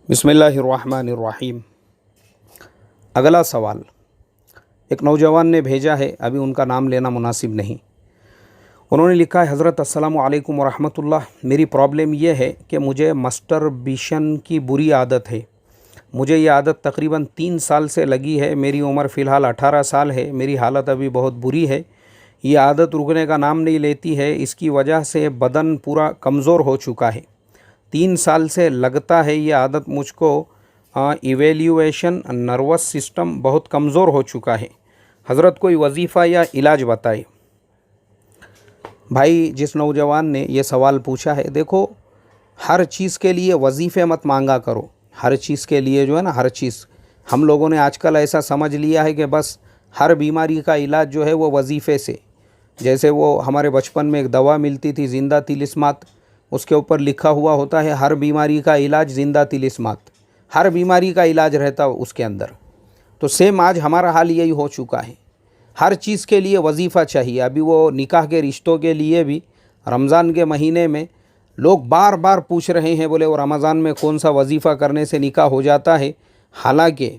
बिस्मिल्लाहिर्रहमानिर्रहीम। अगला सवाल एक नौजवान ने भेजा है, अभी उनका नाम लेना मुनासिब नहीं। उन्होंने लिखा है, हज़रत अस्सलामु अलैकुम वरहमतुल्लाह। मेरी प्रॉब्लम यह है कि मुझे मस्टरबेशन की बुरी आदत है। मुझे ये आदत तकरीबन 3 साल से लगी है। मेरी उम्र फ़िलहाल 18 साल है। मेरी हालत अभी बहुत बुरी है। ये आदत रुकने का नाम नहीं लेती है। इसकी वजह से बदन पूरा कमज़ोर हो चुका है। 3 साल से लगता है ये आदत मुझको। इवेल्यूएशन नर्वस सिस्टम बहुत कमज़ोर हो चुका है। हज़रत कोई वजीफ़ा या इलाज बताए। भाई, जिस नौजवान ने ये सवाल पूछा है, देखो, हर चीज़ के लिए वजीफ़े मत मांगा करो। हर चीज़ के लिए जो है ना, हर चीज़ हम लोगों ने आजकल ऐसा समझ लिया है कि बस हर बीमारी का इलाज जो है वो वजीफ़े से। जैसे वो हमारे बचपन में एक दवा मिलती थी, ज़िंदा तिलिस्मात, उसके ऊपर लिखा हुआ होता है हर बीमारी का इलाज ज़िंदा तिलिस्मात। हर बीमारी का इलाज रहता उसके अंदर। तो सेम आज हमारा हाल यही हो चुका है। हर चीज़ के लिए वजीफ़ा चाहिए। अभी वो निकाह के रिश्तों के लिए भी रमज़ान के महीने में लोग बार बार पूछ रहे हैं, बोले वो रमज़ान में कौन सा वजीफ़ा करने से निकाह हो जाता है। हालांकि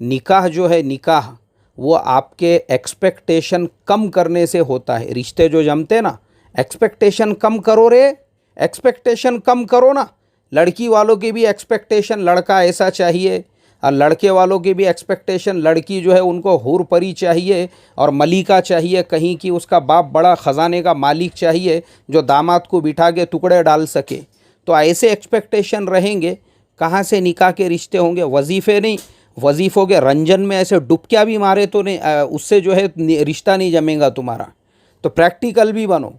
निकाह जो है, निकाह वो आपके एक्सपेक्टेशन कम करने से होता है। रिश्ते जो जमते ना, एक्सपेक्टेशन कम करो रे, एक्सपेक्टेशन कम करो ना। लड़की वालों की भी एक्सपेक्टेशन लड़का ऐसा चाहिए, और लड़के वालों की भी एक्सपेक्टेशन लड़की जो है उनको हूर परी चाहिए और मलिका चाहिए, कहीं की उसका बाप बड़ा ख़जाने का मालिक चाहिए जो दामाद को बिठा के टुकड़े डाल सके। तो ऐसे एक्सपेक्टेशन रहेंगे, कहाँ से निकाह के रिश्ते होंगे। वजीफ़े नहीं, वजीफ़ों के रंजन में ऐसे डुबकियाँ भी मारे तो नहीं, उससे जो है रिश्ता नहीं जमेगा तुम्हारा। तो प्रैक्टिकल भी बनो।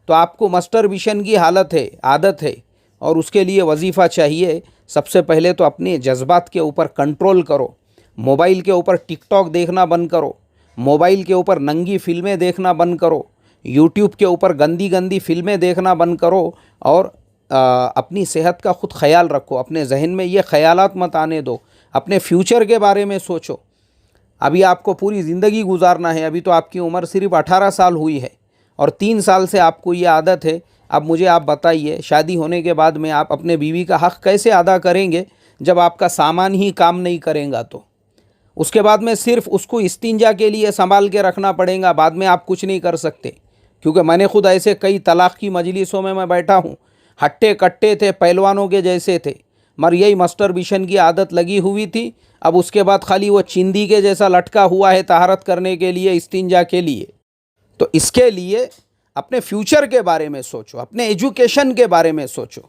तो आपको मस्टरबेशन की हालत है, आदत है, और उसके लिए वजीफ़ा चाहिए। सबसे पहले तो अपने जज्बात के ऊपर कंट्रोल करो। मोबाइल के ऊपर टिकटॉक देखना बंद करो। मोबाइल के ऊपर नंगी फिल्में देखना बंद करो। यूट्यूब के ऊपर गंदी गंदी फिल्में देखना बंद करो। और अपनी सेहत का ख़ुद ख्याल रखो। अपने जहन में ये ख्यालात मत आने दो। अपने फ्यूचर के बारे में सोचो। अभी आपको पूरी ज़िंदगी गुजारना है। अभी तो आपकी उम्र सिर्फ 18 साल हुई है और 3 साल से आपको ये आदत है। अब मुझे आप बताइए, शादी होने के बाद में आप अपने बीवी का हक़ कैसे अदा करेंगे जब आपका सामान ही काम नहीं करेगा। तो उसके बाद में सिर्फ उसको इस्तिंजा के लिए संभाल के रखना पड़ेगा। बाद में आप कुछ नहीं कर सकते, क्योंकि मैंने खुद ऐसे कई तलाक़ की मजलिसों में मैं बैठा हूँ। हट्टे कट्टे थे, पहलवानों के जैसे थे, मगर यही मस्टरबेशन की आदत लगी हुई थी। अब उसके बाद खाली वो चिंदी के जैसा लटका हुआ है तहारत करने के लिए, इस्तिंजा के लिए। तो इसके लिए अपने फ्यूचर के बारे में सोचो, अपने एजुकेशन के बारे में सोचो,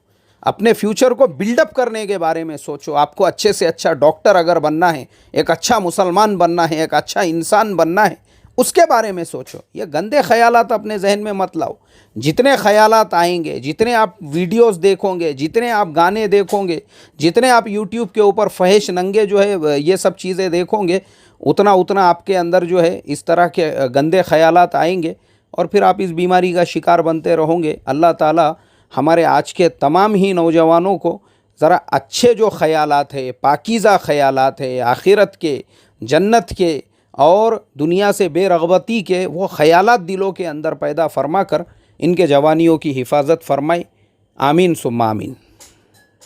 अपने फ्यूचर को बिल्डअप करने के बारे में सोचो। आपको अच्छे से अच्छा डॉक्टर अगर बनना है, एक अच्छा मुसलमान बनना है, एक अच्छा इंसान बनना है, उसके बारे में सोचो। ये गंदे ख़यालात अपने जहन में मत लाओ। जितने ख़यालात आएंगे, जितने आप वीडियोस देखोगे, जितने आप गाने देखोगे, जितने आप यूट्यूब के ऊपर फहेश नंगे जो है ये सब चीज़ें देखोगे, उतना उतना आपके अंदर जो है इस तरह के गंदे ख़यालात आएंगे और फिर आप इस बीमारी का शिकार बनते रहोगे। अल्लाह ताला हमारे आज के तमाम ही नौजवानों को ज़रा अच्छे जो ख़यालात है, पाकीज़ा ख़यालात है, आखिरत के, जन्नत के और दुनिया से बेरग़बती के, वो ख़यालात दिलों के अंदर पैदा फरमा कर इनके जवानियों की हिफाजत फरमाए। आमीन सुम्मा आमीन।